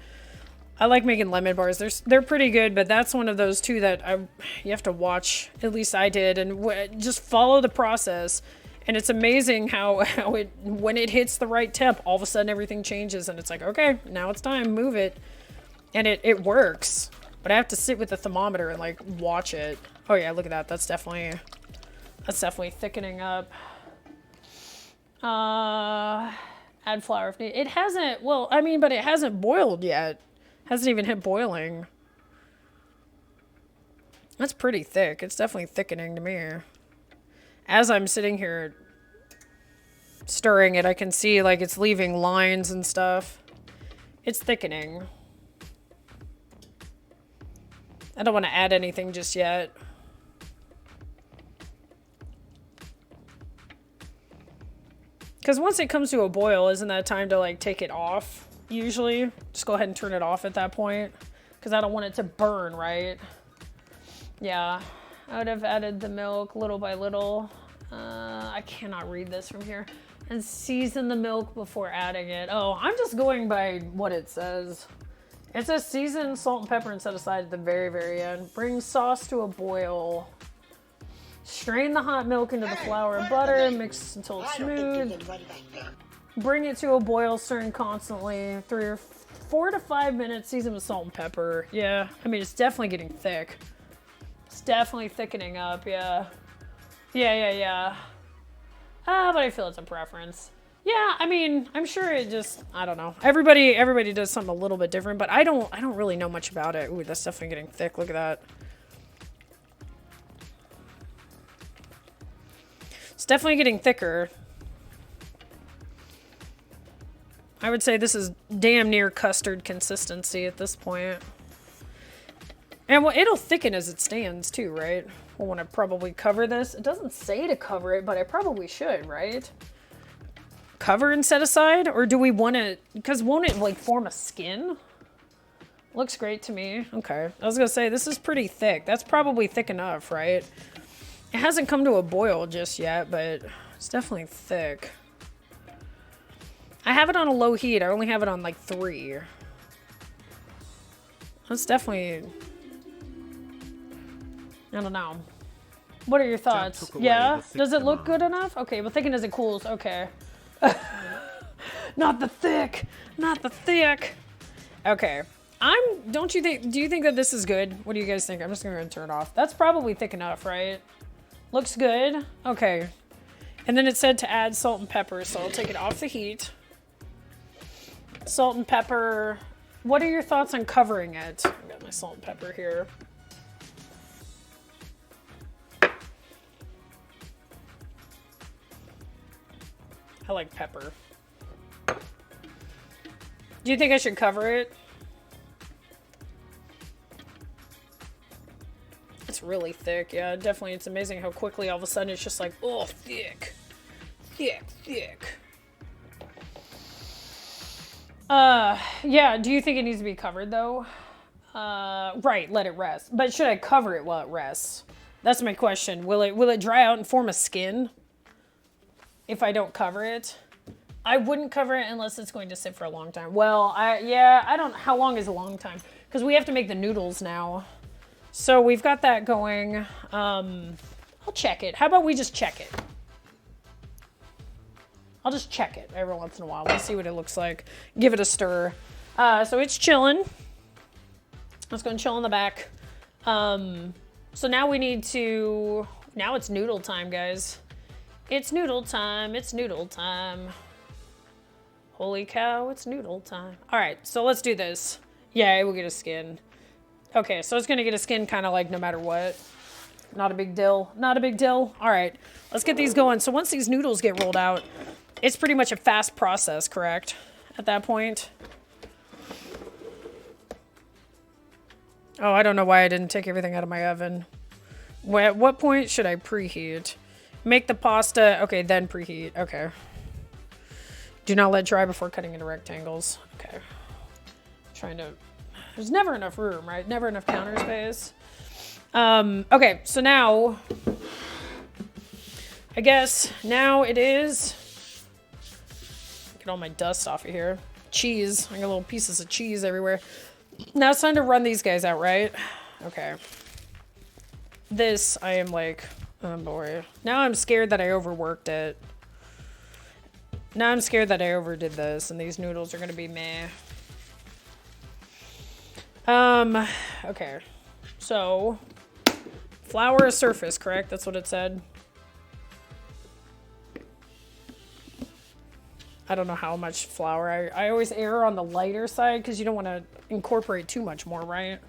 I like making lemon bars. They're pretty good, but that's one of those too that you have to watch. At least I did, and just follow the process. And it's amazing how it, when it hits the right temp, all of a sudden everything changes, and it's like, okay, now it's time, move it, and it works. But I have to sit with the thermometer and like watch it. Oh yeah, look at that. That's definitely thickening up. Add flour if needed. It hasn't, well, I mean, but it hasn't boiled yet. Hasn't even hit boiling. That's pretty thick. It's definitely thickening to me. As I'm sitting here stirring it, I can see like it's leaving lines and stuff. It's thickening. I don't want to add anything just yet. Because once it comes to a boil, isn't that time to like take it off? Usually, just go ahead and turn it off at that point. Because I don't want it to burn, right? Yeah, I would have added the milk little by little. I cannot read this from here. And season the milk before adding it. Oh, I'm just going by what it says. It says season, salt, and pepper and set aside at the very, very end. Bring sauce to a boil. Strain the hot milk into the flour and butter. Mix until it's smooth. Bring it to a boil, stirring constantly. 4 to 5 minutes. Season with salt and pepper. Yeah, I mean, it's definitely getting thick. It's definitely thickening up, yeah. Yeah. But I feel it's a preference. Yeah, I mean, I'm sure it just, I don't know. Everybody does something a little bit different, but I don't really know much about it. Ooh, that's definitely getting thick. Look at that. It's definitely getting thicker. I would say this is damn near custard consistency at this point. And well, it'll thicken as it stands too, right? We'll want to probably cover this. It doesn't say to cover it, but I probably should, right? Cover and set aside? Or do we want to, because won't it like form a skin? Looks great to me. Okay. I was going to say, this is pretty thick. That's probably thick enough, right? It hasn't come to a boil just yet, but it's definitely thick. I have it on a low heat. I only have it on like 3. That's definitely, I don't know. What are your thoughts? took away Yeah? the thick Does it look command. good enough? Okay, well, thinking as it cools. Okay. Not the thick. Not the thick. Okay. Don't you think, do you think that this is good? What do you guys think? I'm just gonna turn it off. That's probably thick enough, right? Looks good. Okay. And then it said to add salt and pepper, so I'll take it off the heat. Salt and pepper. What are your thoughts on covering it? I got my salt and pepper here. I like pepper. Do you think I should cover it? It's really thick. Yeah, definitely. It's amazing how quickly all of a sudden it's just like, oh, thick. Thick, thick. Yeah, do you think it needs to be covered though? Right, let it rest. But should I cover it while it rests? That's my question. Will it dry out and form a skin if I don't cover it? I wouldn't cover it unless it's going to sit for a long time. Well, I don't, how long is a long time? Because we have to make the noodles now. So we've got that going. I'll check it. How about we just check it? I'll just check it every once in a while. We'll see what it looks like. Give it a stir. So it's chilling. Let's go and chill in the back. So now we need to, now it's noodle time, guys. It's noodle time. It's noodle time. Holy cow, it's noodle time. All right, so let's do this. Yeah, it will get a skin. Okay, so it's gonna get a skin kind of like no matter what. Not a big deal. Not a big deal. All right, let's get these going. So once these noodles get rolled out, it's pretty much a fast process, correct? At that point. Oh, I don't know why I didn't take everything out of my oven. At what point should I preheat? Make the pasta. Okay, then preheat. Okay. Do not let dry before cutting into rectangles. Okay. Trying to... There's never enough room, right? Never enough counter space. Okay, so now... I guess now it is... Get all my dust off of here. Cheese. I got little pieces of cheese everywhere. Now it's time to run these guys out, right? Okay. This, I am like... Oh boy. Now I'm scared that I overworked it. Now I'm scared that I overdid this and these noodles are gonna be meh. Okay. So, flour a surface, correct? That's what it said. I don't know how much flour. I always err on the lighter side because you don't want to incorporate too much more, right?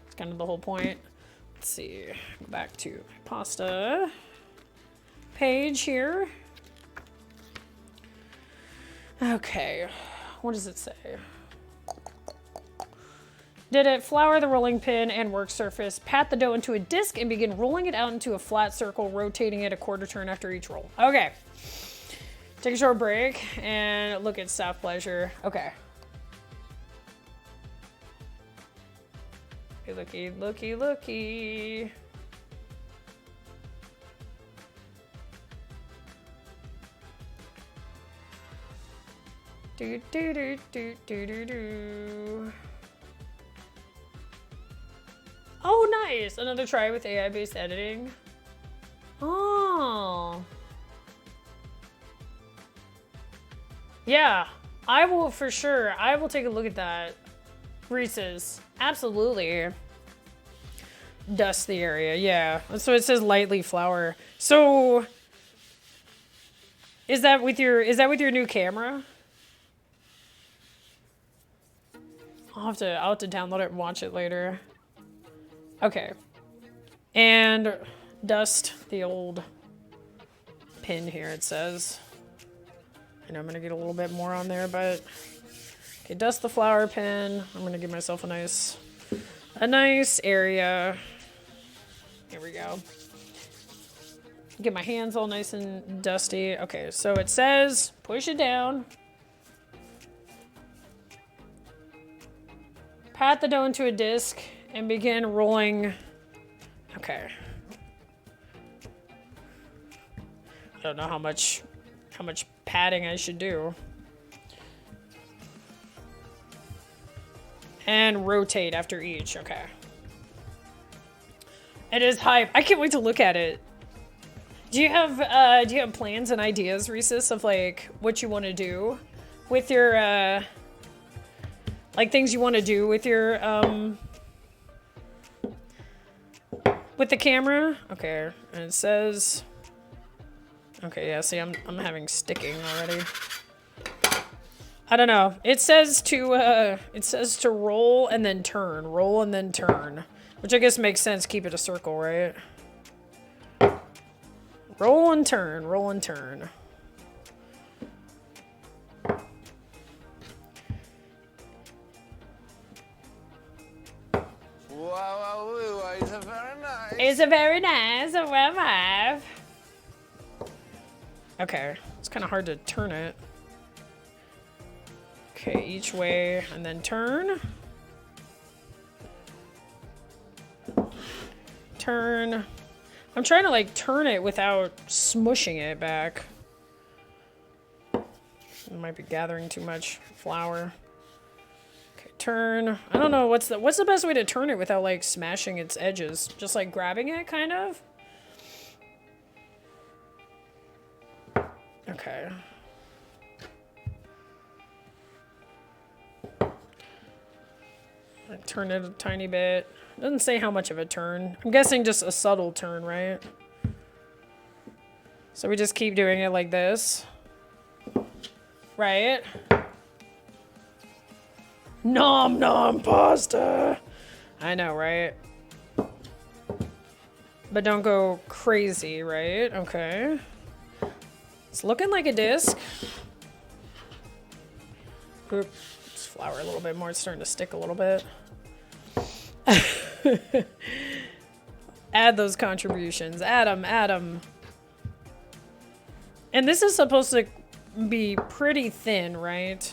It's kind of the whole point. Let's see. Go back to pasta page here. Okay. What does it say? Did it flour the rolling pin and work surface, pat the dough into a disc, and begin rolling it out into a flat circle, rotating it a quarter turn after each roll. Okay. Take a short break and look at staff pleasure. Okay. Looky, looky, looky. Do do do do do do do. Oh, nice! Another try with AI-based editing. Oh. Yeah, I will for sure. I will take a look at that. Reese's. Absolutely. Dust the area. Yeah. So it says lightly flour. So is that with your new camera? I'll have to download it and watch it later. Okay. And dust the old pin here, it says. I know I'm gonna get a little bit more on there, but okay, dust the flour pin. I'm gonna give myself a nice area. Here we go. Get my hands all nice and dusty. Okay, so it says push it down. Pat the dough into a disc and begin rolling. Okay. I don't know how much patting I should do. And rotate after each. Okay. It is hype. I can't wait to look at it. Do you have plans and ideas, Rhesus, of like what you want to do with your like things you want to do with your with the camera? Okay, and it says okay, yeah, see I'm having sticking already. I don't know. It says to roll and then turn. Roll and then turn. Which I guess makes sense, keep it a circle, right? Roll and turn, roll and turn. Wow, it's a very nice. It's a very nice web. Okay, it's kind of hard to turn it. Okay, each way and then turn. Turn. I'm trying to like turn it without smushing it back. It might be gathering too much flour. Okay, turn. I don't know what's the best way to turn it without like smashing its edges. Just like grabbing it kind of. Okay. Turn it a tiny bit. Doesn't say how much of a turn. I'm guessing just a subtle turn, right? So we just keep doing it like this. Right? Nom nom pasta! I know, right? But don't go crazy, right? Okay. It's looking like a disc. Oop. Just flour a little bit more. It's starting to stick a little bit. Add those contributions. Add them. And this is supposed to be pretty thin, right?